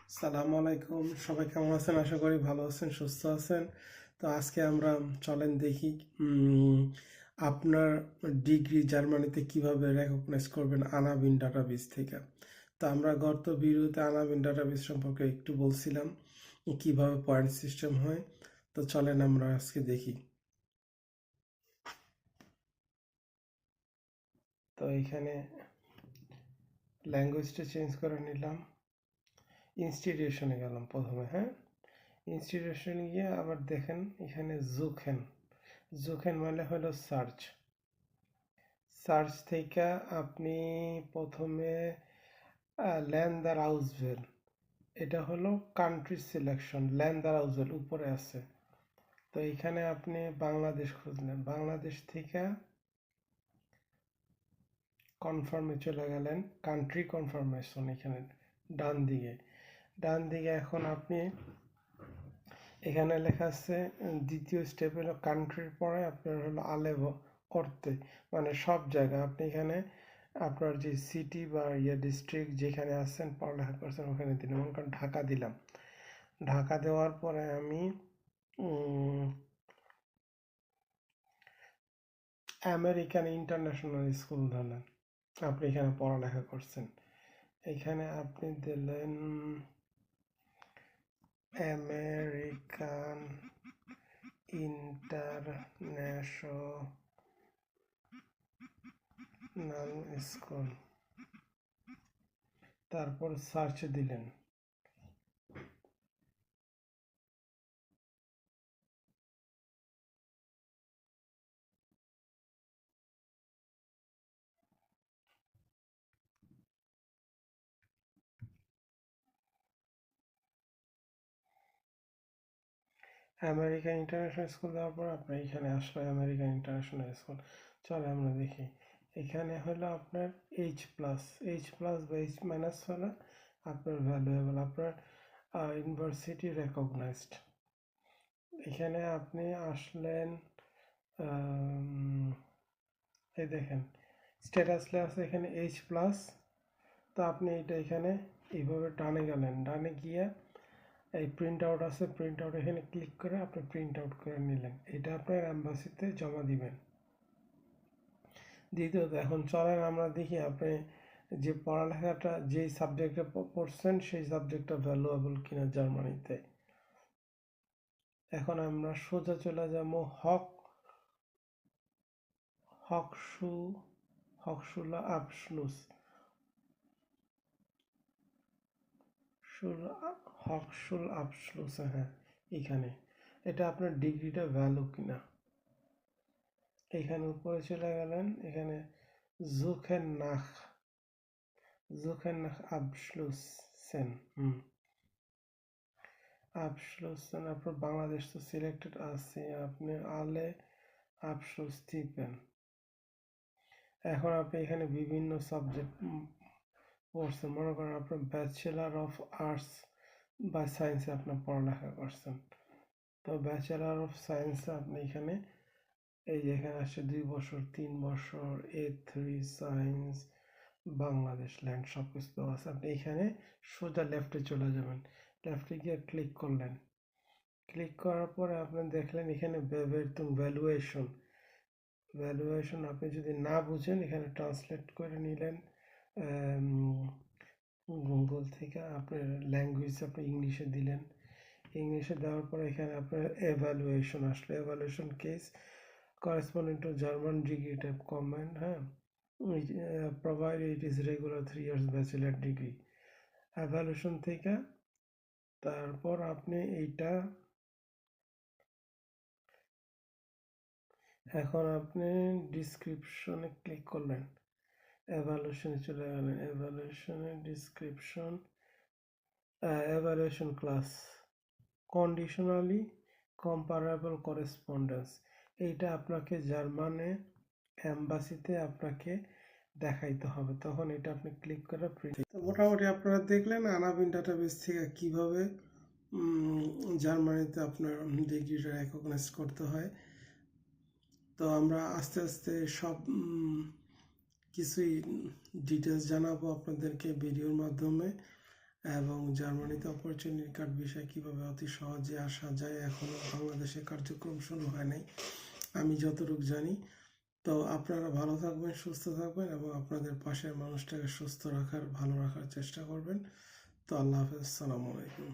আসসালামু আলাইকুম, সবাই কেমন আছেন? আশা করি ভালো আছেন, সুস্থ আছেন। তো আজকে আমরা চলেন দেখি আপনার ডিগ্রি জার্মানিতে কিভাবে রেকগনাইজ করবেন আনাবিন ডাটাবেস থেকে। তো আমরা গত ভিডিওতে আনাবিন ডাটাবেস সম্পর্কে একটু বলছিলাম কিভাবে পয়েন্ট সিস্টেম হয়। তো চলেন আমরা আজকে দেখি। তো এখানে ল্যাঙ্গুয়েজটা চেঞ্জ করে নিলাম, ইনস্টিটিউশনে গেলাম প্রথমে। হ্যাঁ, ইনস্টিটিউশনে গিয়ে আবার দেখেন এখানে জুখেন মানে হলো সার্চ থেকে আপনি প্রথমে ল্যান্ডার আউসভেল, এটা হলো কান্ট্রি সিলেকশন। ল্যান্ডার আউসভেল উপরে আছে, তো এখানে আপনি বাংলাদেশ খুঁজলেন, বাংলাদেশ থেকে কনফার্মে চলে গেলেন, কান্ট্রি কনফার্মেশন এখানে ডান দিকে এখন আপনি এখানে লেখা আছে দ্বিতীয় স্টেপ হলো কান্ট্রির পরে আপনার হলো আলেভ করতে, মানে সব জায়গায় আপনি এখানে আপনার যে সিটি বা ডিস্ট্রিক্ট যেখানে আছেন পড়ালেখা করছেন ওখানে দিলাম। কারণ ঢাকা দিলাম, ঢাকা দেওয়ার পরে আমি আমেরিকান ইন্টারন্যাশনাল স্কুল ধরলেন, আপনি এখানে পড়ালেখা করছেন, এখানে আপনি দিলেন আমেরিকান ইন্টারন্যাশনাল স্কুল, তারপর সার্চ দিলেন। আমেরিকান ইন্টারন্যাশনাল স্কুল দেওয়ার পর আপনার এখানে আসলো আমেরিকান ইন্টারন্যাশনাল স্কুল। চলে আমরা দেখি, এখানে হলো আপনার এইচ প্লাস বা এইচ মাইনাস হলো আপনার ভ্যালুয়েবল, আপনার ইউনিভার্সিটি রেকগনাইজড। এখানে আপনি আসলেন, এই দেখেন স্ট্যাটাস আছে এখানে এইচ প্লাস। তো আপনি এটা এখানে এইভাবে ডানে গেলেন, ডানে গিয়ে এই প্রিন্ট আউট আছে, প্রিন্ট আউট এখানে ক্লিক করে আপনি প্রিন্ট আউট করে নিলেন, এটা আপনার অ্যাম্বাসিতে জমা দিবেন। দ্বিতীয়ত এখন চলেন আমরা দেখি আপনি যে পড়ালেখাটা যেই সাবজেক্টে পড়ছেন সেই সাবজেক্টটা ভ্যালুয়েবল কিনা জার্মানিতে। এখন আমরা সোজা চলে যাব হকশুলা আবশলুস, হকশুল আবশলুস। হ্যাঁ, এখানে এটা আপনার ডিগ্রিটা ভ্যালু কিনা, এখানে উপরে চলে গেলেন, এখানে জুখেন নাখ আবশলুসেন, আবশলুসেন। আপনার বাংলাদেশ তো সিলেক্টেড আছে, আপনি আলে আবশলুস দিবেন। এখন আপনি এখানে বিভিন্ন সাবজেক্ট পড়ছেন, মনে করেন আপনার ব্যাচেলার অফ আর্টস বা সায়েন্সে আপনার পড়ালেখা করছেন, তো ব্যাচেলার অফ সায়েন্সে আপনি এখানে এই যে এখানে আসছে 2 বছর 3 বছর A3 সায়েন্স বাংলাদেশ ল্যান্ড সব কিছু আছে। আপনি এখানে সোজা লেফটে চলে যাবেন, লেফটে গিয়ে ক্লিক করলেন, ক্লিক করার পরে আপনি দেখলেন এখানে ভ্যালুয়েশন আপনি যদি না বুঝেন এখানে ট্রান্সলেট করে নিলেন গুগল থেকে, আপনার ল্যাঙ্গুয়েজ আপনি ইংলিশে দিলেন, ইংলিশে দেওয়ার পরে এখানে আপনার এভালুয়েশন আসলো, evaluation case corresponding to German degree type comment, হ্যাঁ, provided it is regular 3 years bachelor degree evaluation থেকে। তারপর আপনি এইটা এখন আপনি ডিসক্রিপশনে ক্লিক করলেন, এভালুয়েশনে চলে গেলেন, এভালুয়েশনে description, evaluation class conditionally comparable correspondence, এইটা আপনাকে জার্মানে অ্যাম্বাসিতে আপনাকে দেখাইতে হবে, তখন এটা আপনি ক্লিক করে প্রিন্ট। তো মোটামুটি আপনারা দেখলেন আনাবিন ডাটাবেস থেকে কিভাবে জার্মানিতে আপনার ডিগ্রিটা রেকগনাইজ করতে হয়। তো আমরা আস্তে আস্তে সব কিছুই ডিটেলস জানাবো আপনাদেরকে ভিডিওর মাধ্যমে, এবং জার্মানিতে অপরচুনিটি কার্ড বিষয়ে কীভাবে অতি সহজে আসা যায়। এখনও বাংলাদেশে কার্যক্রম শুরু হয় নাই আমি যতটুকু জানি। তো আপনারা ভালো থাকবেন, সুস্থ থাকবেন, এবং আপনাদের পাশের মানুষটাকে সুস্থ রাখার, ভালো রাখার চেষ্টা করবেন। তো আল্লাহ হাফেজ, আসসালামু আলাইকুম।